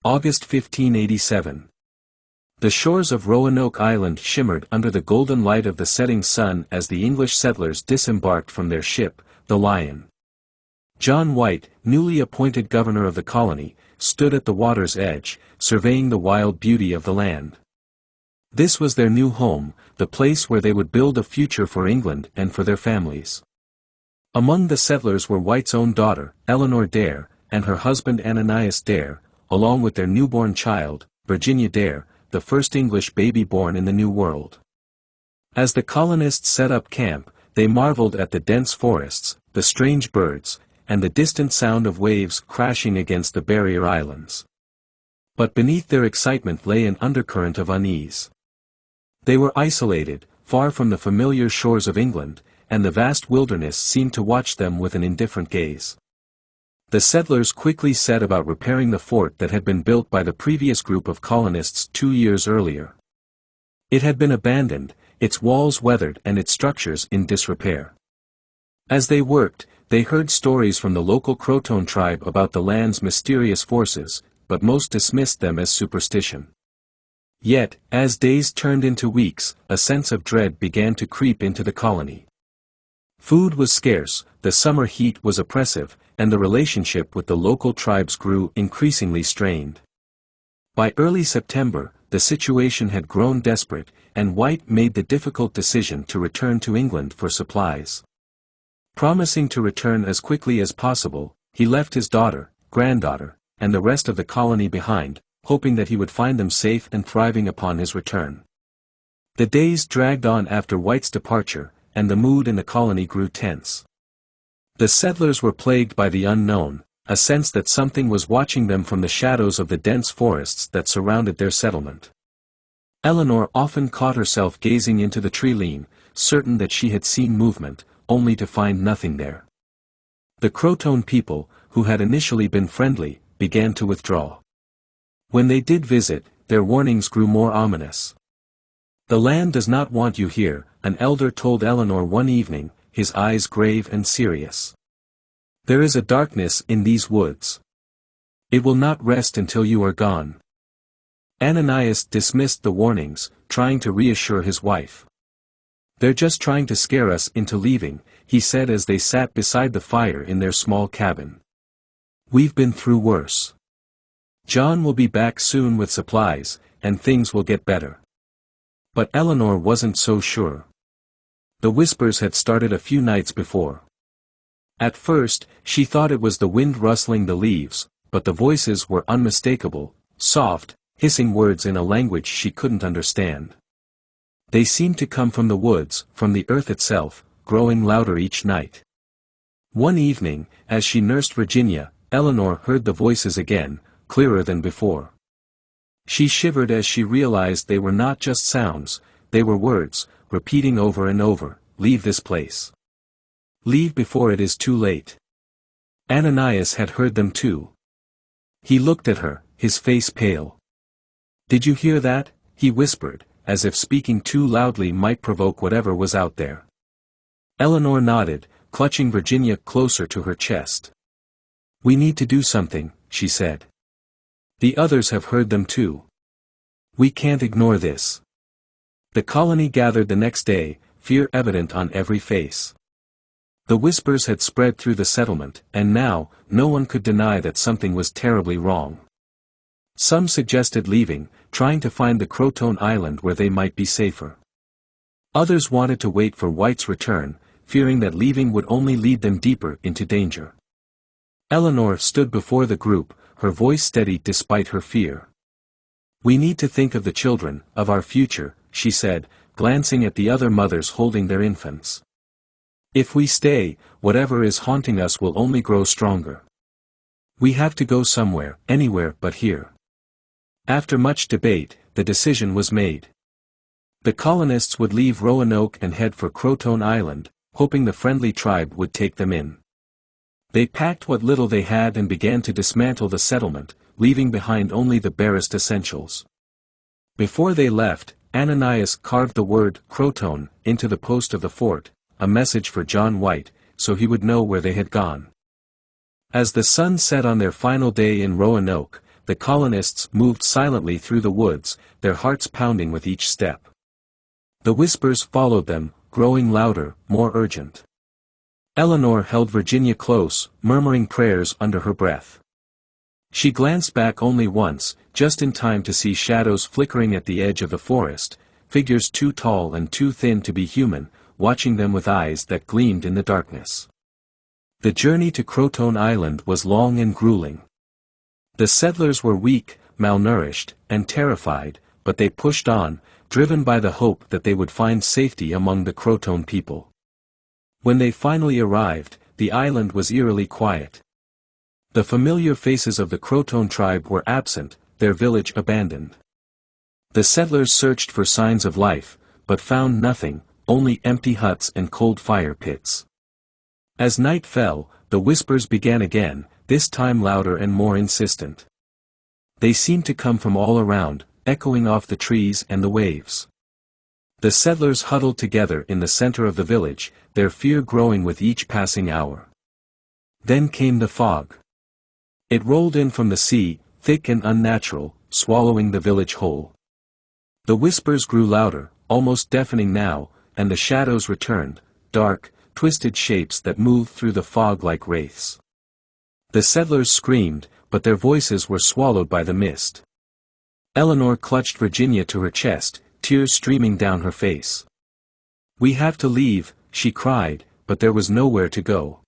August 1587. The shores of Roanoke Island shimmered under the golden light of the setting sun as the English settlers disembarked from their ship, the Lion. John White, newly appointed governor of the colony, stood at the water's edge, surveying the wild beauty of the land. This was their new home, the place where they would build a future for England and for their families. Among the settlers were White's own daughter, Eleanor Dare, and her husband Ananias Dare, along with their newborn child, Virginia Dare, the first English baby born in the New World. As the colonists set up camp, they marveled at the dense forests, the strange birds, and the distant sound of waves crashing against the barrier islands. But beneath their excitement lay an undercurrent of unease. They were isolated, far from the familiar shores of England, and the vast wilderness seemed to watch them with an indifferent gaze. The settlers quickly set about repairing the fort that had been built by the previous group of colonists 2 years earlier. It had been abandoned, its walls weathered and its structures in disrepair. As they worked, they heard stories from the local Croton tribe about the land's mysterious forces, but most dismissed them as superstition. Yet, as days turned into weeks, a sense of dread began to creep into the colony. Food was scarce, the summer heat was oppressive, and the relationship with the local tribes grew increasingly strained. By early September, the situation had grown desperate, and White made the difficult decision to return to England for supplies. Promising to return as quickly as possible, he left his daughter, granddaughter, and the rest of the colony behind, hoping that he would find them safe and thriving upon his return. The days dragged on after White's departure, and the mood in the colony grew tense. The settlers were plagued by the unknown, a sense that something was watching them from the shadows of the dense forests that surrounded their settlement. Eleanor often caught herself gazing into the tree-line, certain that she had seen movement, only to find nothing there. The Croton people, who had initially been friendly, began to withdraw. When they did visit, their warnings grew more ominous. "The land does not want you here," an elder told Eleanor one evening, his eyes grave and serious. "There is a darkness in these woods. It will not rest until you are gone." Ananias dismissed the warnings, trying to reassure his wife. "They're just trying to scare us into leaving," he said as they sat beside the fire in their small cabin. "We've been through worse. John will be back soon with supplies, and things will get better." But Eleanor wasn't so sure. The whispers had started a few nights before. At first, she thought it was the wind rustling the leaves, but the voices were unmistakable, soft, hissing words in a language she couldn't understand. They seemed to come from the woods, from the earth itself, growing louder each night. One evening, as she nursed Virginia, Eleanor heard the voices again, clearer than before. She shivered as she realized they were not just sounds, they were words, repeating over and over, "Leave this place. Leave before it is too late." Ananias had heard them too. He looked at her, his face pale. "Did you hear that?" he whispered, as if speaking too loudly might provoke whatever was out there. Eleanor nodded, clutching Virginia closer to her chest. "We need to do something," she said. "The others have heard them too. We can't ignore this." The colony gathered the next day, fear evident on every face. The whispers had spread through the settlement, and now, no one could deny that something was terribly wrong. Some suggested leaving, trying to find the Croton Island where they might be safer. Others wanted to wait for White's return, fearing that leaving would only lead them deeper into danger. Eleanor stood before the group, her voice steady despite her fear. "We need to think of the children, of our future," she said, glancing at the other mothers holding their infants. "If we stay, whatever is haunting us will only grow stronger. We have to go somewhere, anywhere but here." After much debate, the decision was made. The colonists would leave Roanoke and head for Croton Island, hoping the friendly tribe would take them in. They packed what little they had and began to dismantle the settlement, leaving behind only the barest essentials. Before they left, Ananias carved the word Croton into the post of the fort, a message for John White, so he would know where they had gone. As the sun set on their final day in Roanoke, the colonists moved silently through the woods, their hearts pounding with each step. The whispers followed them, growing louder, more urgent. Eleanor held Virginia close, murmuring prayers under her breath. She glanced back only once, just in time to see shadows flickering at the edge of the forest, figures too tall and too thin to be human, watching them with eyes that gleamed in the darkness. The journey to Croton Island was long and grueling. The settlers were weak, malnourished, and terrified, but they pushed on, driven by the hope that they would find safety among the Croton people. When they finally arrived, the island was eerily quiet. The familiar faces of the Croton tribe were absent, their village abandoned. The settlers searched for signs of life, but found nothing, only empty huts and cold fire pits. As night fell, the whispers began again, this time louder and more insistent. They seemed to come from all around, echoing off the trees and the waves. The settlers huddled together in the center of the village, their fear growing with each passing hour. Then came the fog. It rolled in from the sea, thick and unnatural, swallowing the village whole. The whispers grew louder, almost deafening now, and the shadows returned, dark, twisted shapes that moved through the fog like wraiths. The settlers screamed, but their voices were swallowed by the mist. Eleanor clutched Virginia to her chest, tears streaming down her face. "We have to leave," she cried, but there was nowhere to go.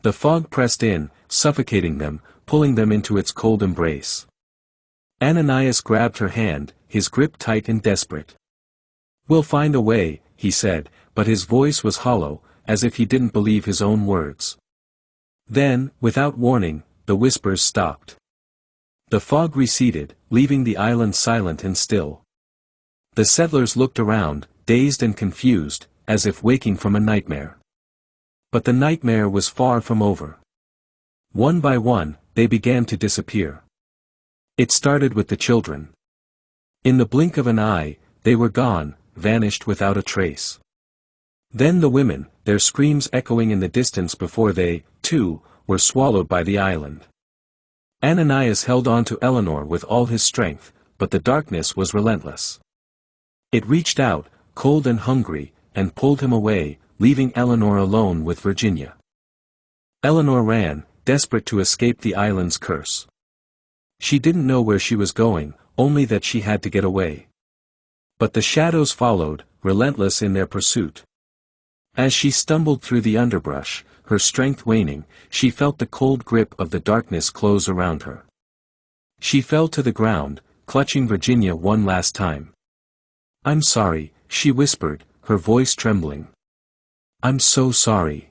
The fog pressed in, suffocating them, pulling them into its cold embrace. Ananias grabbed her hand, his grip tight and desperate. "We'll find a way," he said, but his voice was hollow, as if he didn't believe his own words. Then, without warning, the whispers stopped. The fog receded, leaving the island silent and still. The settlers looked around, dazed and confused, as if waking from a nightmare. But the nightmare was far from over. One by one, they began to disappear. It started with the children. In the blink of an eye, they were gone, vanished without a trace. Then the women, their screams echoing in the distance before they, too, were swallowed by the island. Ananias held on to Eleanor with all his strength, but the darkness was relentless. It reached out, cold and hungry, and pulled him away, leaving Eleanor alone with Virginia. Eleanor ran, desperate to escape the island's curse. She didn't know where she was going, only that she had to get away. But the shadows followed, relentless in their pursuit. As she stumbled through the underbrush, her strength waning, she felt the cold grip of the darkness close around her. She fell to the ground, clutching Virginia one last time. "I'm sorry," she whispered, her voice trembling. "I'm so sorry."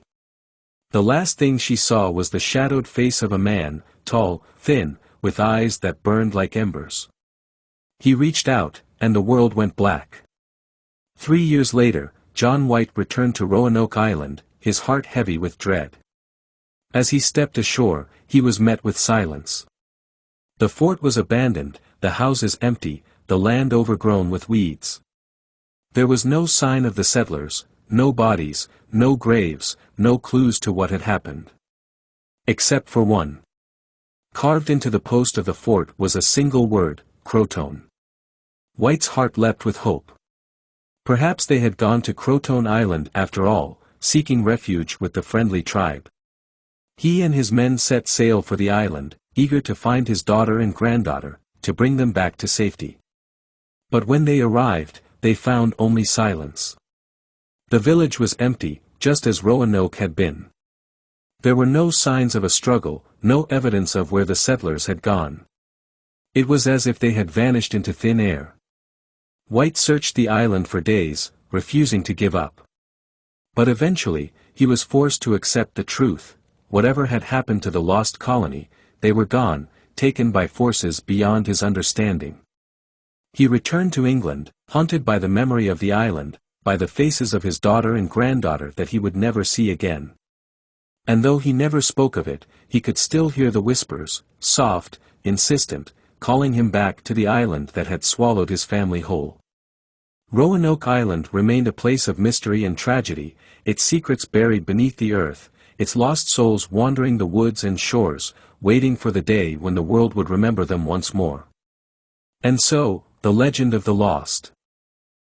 The last thing she saw was the shadowed face of a man, tall, thin, with eyes that burned like embers. He reached out, and the world went black. 3 years later, John White returned to Roanoke Island, his heart heavy with dread. As he stepped ashore, he was met with silence. The fort was abandoned, the houses empty, the land overgrown with weeds. There was no sign of the settlers, no bodies, no graves, no clues to what had happened. Except for one. Carved into the post of the fort was a single word, Croton. White's heart leapt with hope. Perhaps they had gone to Croton Island after all, seeking refuge with the friendly tribe. He and his men set sail for the island, eager to find his daughter and granddaughter, to bring them back to safety. But when they arrived, they found only silence. The village was empty, just as Roanoke had been. There were no signs of a struggle, no evidence of where the settlers had gone. It was as if they had vanished into thin air. White searched the island for days, refusing to give up. But eventually, he was forced to accept the truth. Whatever had happened to the lost colony, they were gone, taken by forces beyond his understanding. He returned to England, haunted by the memory of the island, by the faces of his daughter and granddaughter that he would never see again. And though he never spoke of it, he could still hear the whispers, soft, insistent, calling him back to the island that had swallowed his family whole. Roanoke Island remained a place of mystery and tragedy, its secrets buried beneath the earth, its lost souls wandering the woods and shores, waiting for the day when the world would remember them once more. And so, the legend of the lost